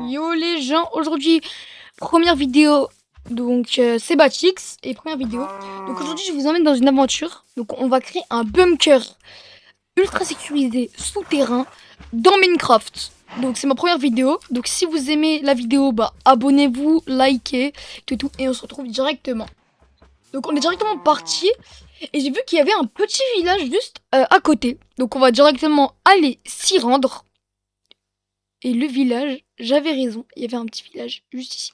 Yo les gens, aujourd'hui première vidéo, donc c'est Batix et première vidéo. Donc aujourd'hui je vous emmène dans une aventure. Donc on va créer un bunker ultra sécurisé souterrain dans Minecraft. Donc c'est ma première vidéo. Donc si vous aimez la vidéo, bah abonnez-vous, likez, tout et on se retrouve directement. Donc on est directement parti et j'ai vu qu'il y avait un petit village juste à côté. Donc on va directement aller s'y rendre. Et le village, j'avais raison, il y avait un petit village juste ici.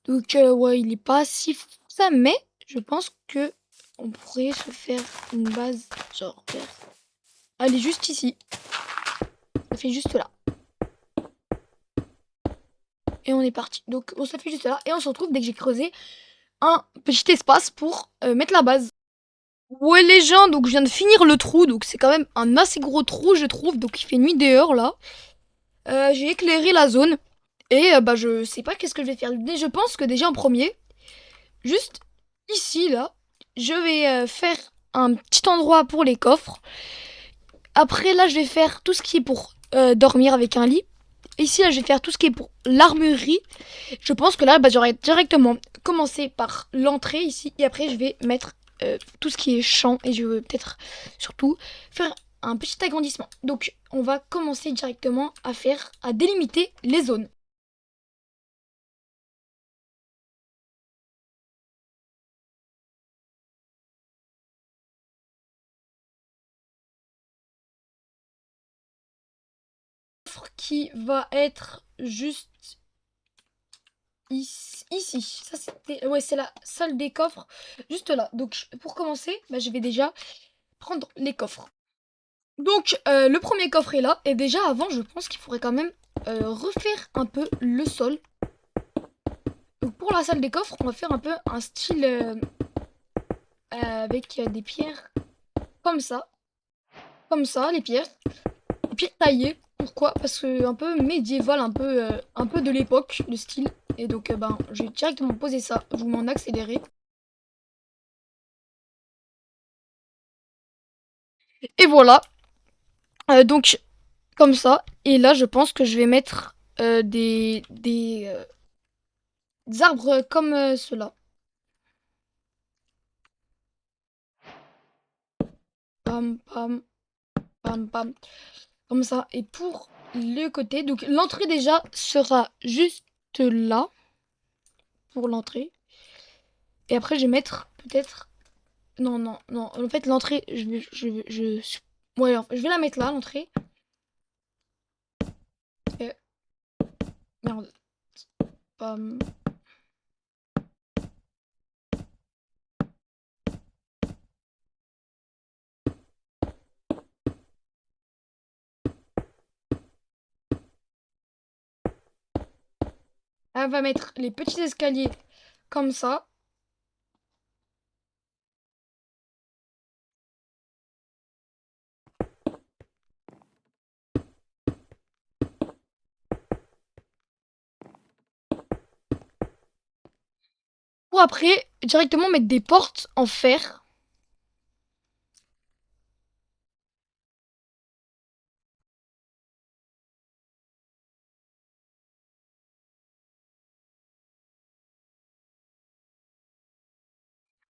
Donc ouais, il est pas si fou que ça, mais je pense que on pourrait se faire une base genre vers... Elle est juste ici. Ça fait juste là. Et on est parti. Donc on ça fait juste là et on se retrouve dès que j'ai creusé un petit espace pour mettre la base. Ouais les gens, donc je viens de finir le trou, donc c'est quand même un assez gros trou je trouve, donc il fait nuit dehors là. J'ai éclairé la zone et bah je sais pas qu'est-ce que je vais faire. Mais je pense que déjà en premier, juste ici, là, je vais faire un petit endroit pour les coffres. Après, là, je vais faire tout ce qui est pour dormir avec un lit. Ici, là, je vais faire tout ce qui est pour l'armurerie. Je pense que là, bah, j'aurais directement commencé par l'entrée ici. Et après, je vais mettre tout ce qui est champ. Et je vais peut-être surtout faire un petit agrandissement. Donc, on va commencer directement à délimiter les zones. Qui va être juste ici. Ça, c'était... Ouais, c'est la salle des coffres, juste là. Donc, pour commencer, bah, je vais déjà prendre les coffres. Donc, le premier coffre est là. Et déjà, avant, je pense qu'il faudrait quand même refaire un peu le sol. Donc, pour la salle des coffres, on va faire un peu un style avec des pierres comme ça. Comme ça, les pierres. Les pierres taillées. Pourquoi? Parce que un peu médiéval, un peu de l'époque, le style. Et donc, ben, je vais directement poser ça. Je vous mets en accéléré. Et voilà. Donc, comme ça. Et là, je pense que je vais mettre des arbres comme ceux-là. Pam, pam, pam, pam. Comme ça. Et pour le côté, donc l'entrée déjà sera juste là. Pour l'entrée. Et après, je vais mettre peut-être... Non, non, non. En fait, l'entrée, ouais, je vais la mettre là, l'entrée. Et... Merde. Pam. Elle va mettre les petits escaliers comme ça. Pour après, directement mettre des portes en fer.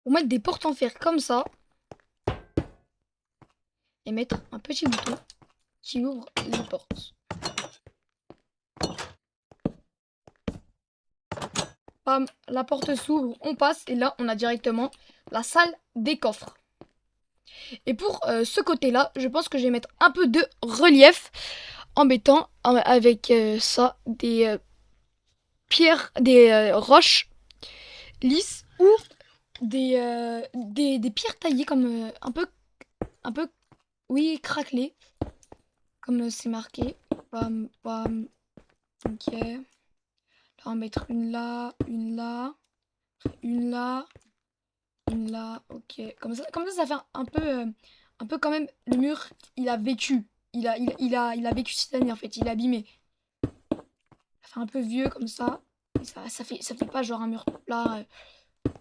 Pour mettre des portes en fer comme ça. Et mettre un petit bouton qui ouvre les portes. Bam, la porte s'ouvre, on passe et là on a directement la salle des coffres. Et pour ce côté-là, je pense que je vais mettre un peu de relief en mettant avec ça des pierres, des roches lisses ou des pierres taillées comme un peu, oui, craquelées, comme c'est marqué. Bam, bam, ok. Là, on va mettre une là, une là, une là, une là, ok. Comme ça fait un peu quand même le mur. Il a vécu. Il a vécu cette année en fait. Il est abîmé. Ça fait un peu vieux comme ça. Et ça fait pas genre un mur plat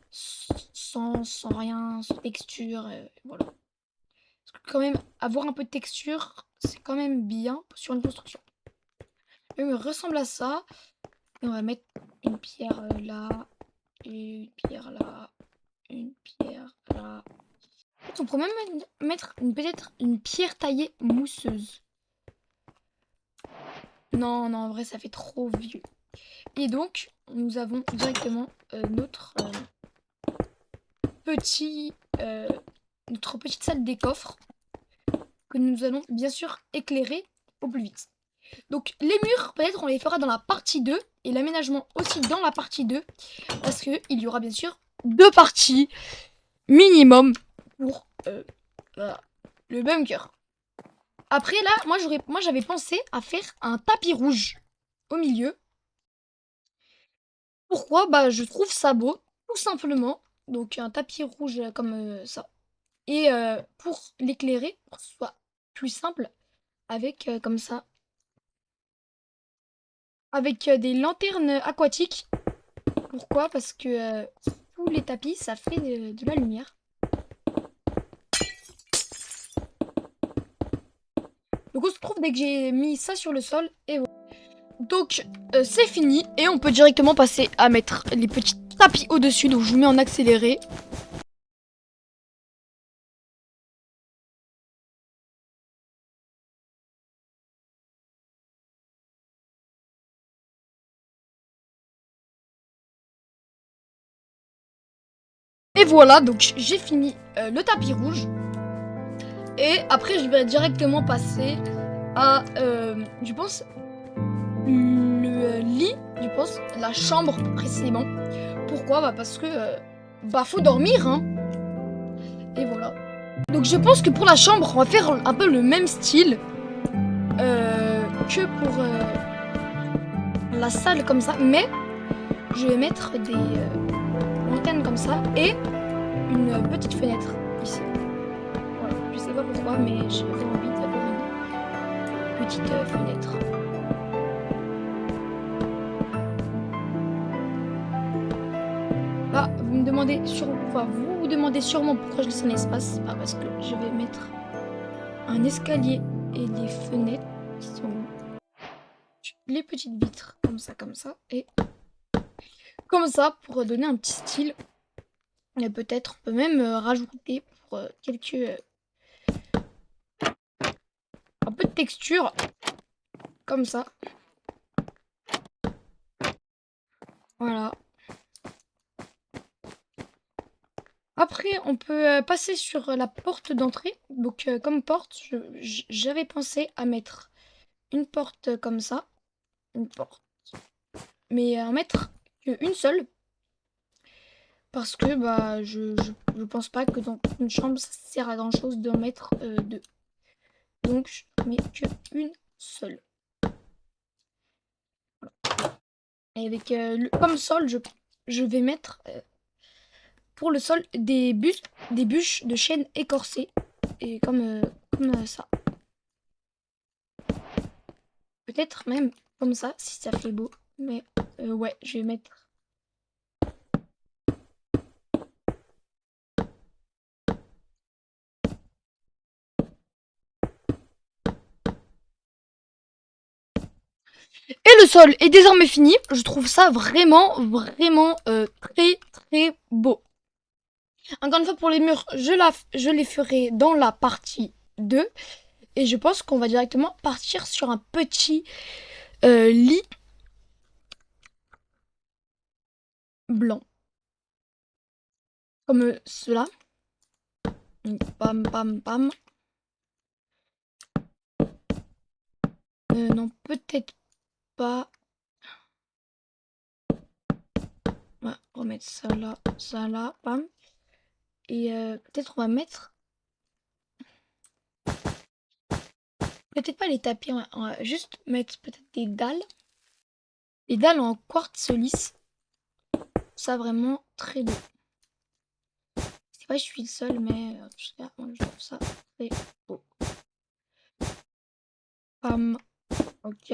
sans rien, sans texture. Voilà. Parce que quand même avoir un peu de texture, c'est quand même bien sur une construction. Il me ressemble à ça. Et on va mettre une pierre là, une pierre là, une pierre là. On pourrait même mettre peut-être une pierre taillée mousseuse. Non, non, en vrai, ça fait trop vieux. Et donc, nous avons directement notre petit, notre petite salle des coffres que nous allons bien sûr éclairer au plus vite. Donc, les murs, peut-être, on les fera dans la partie 2 et l'aménagement aussi dans la partie 2 parce qu'il y aura bien sûr 2 parties minimum pour voilà, le bunker. Après, là, moi j'avais pensé à faire un tapis rouge au milieu. Pourquoi? Bah, je trouve ça beau, tout simplement. Donc, un tapis rouge comme ça. Et pour l'éclairer, pour que ce soit plus simple, avec comme ça, avec des lanternes aquatiques. Pourquoi? Parce que tous les tapis, ça fait de la lumière. Donc, on se trouve dès que j'ai mis ça sur le sol. Et voilà. Donc, c'est fini. Et on peut directement passer à mettre les petits tapis au-dessus. Donc, je vous mets en accéléré. Et voilà, donc j'ai fini le tapis rouge. Et après, je vais directement passer à, je pense, le lit, je pense, la chambre précisément. Pourquoi? Bah parce que, bah faut dormir, hein. Et voilà. Donc je pense que pour la chambre, on va faire un peu le même style que pour la salle comme ça. Mais je vais mettre des antennes comme ça et une petite fenêtre ici. Voilà. Je sais pas pourquoi, mais j'ai envie d'avoir une petite fenêtre. Ah, vous me demandez vous vous demandez sûrement pourquoi je laisse un espace. Bah, parce que je vais mettre un escalier et des fenêtres qui sont les petites vitres comme ça et comme ça pour donner un petit style. Et peut-être on peut même rajouter pour quelques un peu de texture comme ça. Voilà. Après, on peut passer sur la porte d'entrée. Donc, comme porte, j'avais pensé à mettre une porte comme ça. Une porte. Mais à en mettre qu'une seule. Parce que bah, je pense pas que dans une chambre, ça sert à grand chose d'en mettre deux. Donc, je mets qu'une seule. Voilà. Et avec comme sol, je vais mettre pour le sol des bûches de chêne écorcées. Et comme ça. Peut-être même comme ça, si ça fait beau. Mais ouais, je vais mettre. Et le sol est désormais fini. Je trouve ça vraiment, vraiment très, très beau. Encore une fois, pour les murs, je les ferai dans la partie 2. Et je pense qu'on va directement partir sur un petit lit blanc. Comme cela. Pam, pam, pam. Non, peut-être pas. On va remettre ça là, pam. Et peut-être on va mettre. Peut-être pas les tapis, on va juste mettre peut-être des dalles. Les dalles en quartz lisse. Ça vraiment très beau. C'est vrai, je suis le seul, mais je trouve ça très beau. Pam. Ok.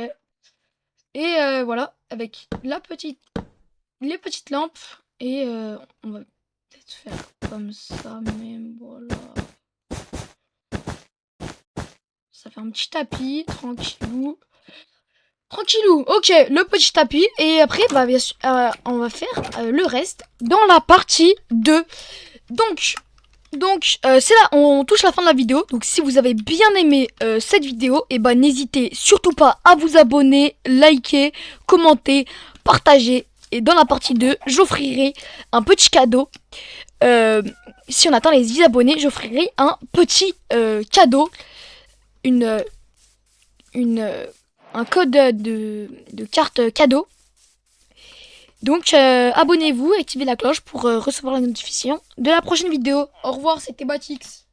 Et voilà, avec les petites lampes. Et on va peut-être faire comme ça, même voilà. Ça fait un petit tapis, tranquillou. Tranquillou, ok, le petit tapis. Et après, bah, bien sûr, on va faire le reste dans la partie 2. Donc, c'est là, on touche la fin de la vidéo. Donc, si vous avez bien aimé cette vidéo, et ben n'hésitez surtout pas à vous abonner, liker, commenter, partager. Et dans la partie 2, j'offrirai un petit cadeau. Si on atteint les 10 abonnés, j'offrirai un petit cadeau. Une, un code de carte cadeau. Donc abonnez-vous, activez la cloche pour recevoir la notification de la prochaine vidéo. Au revoir, c'était Batix.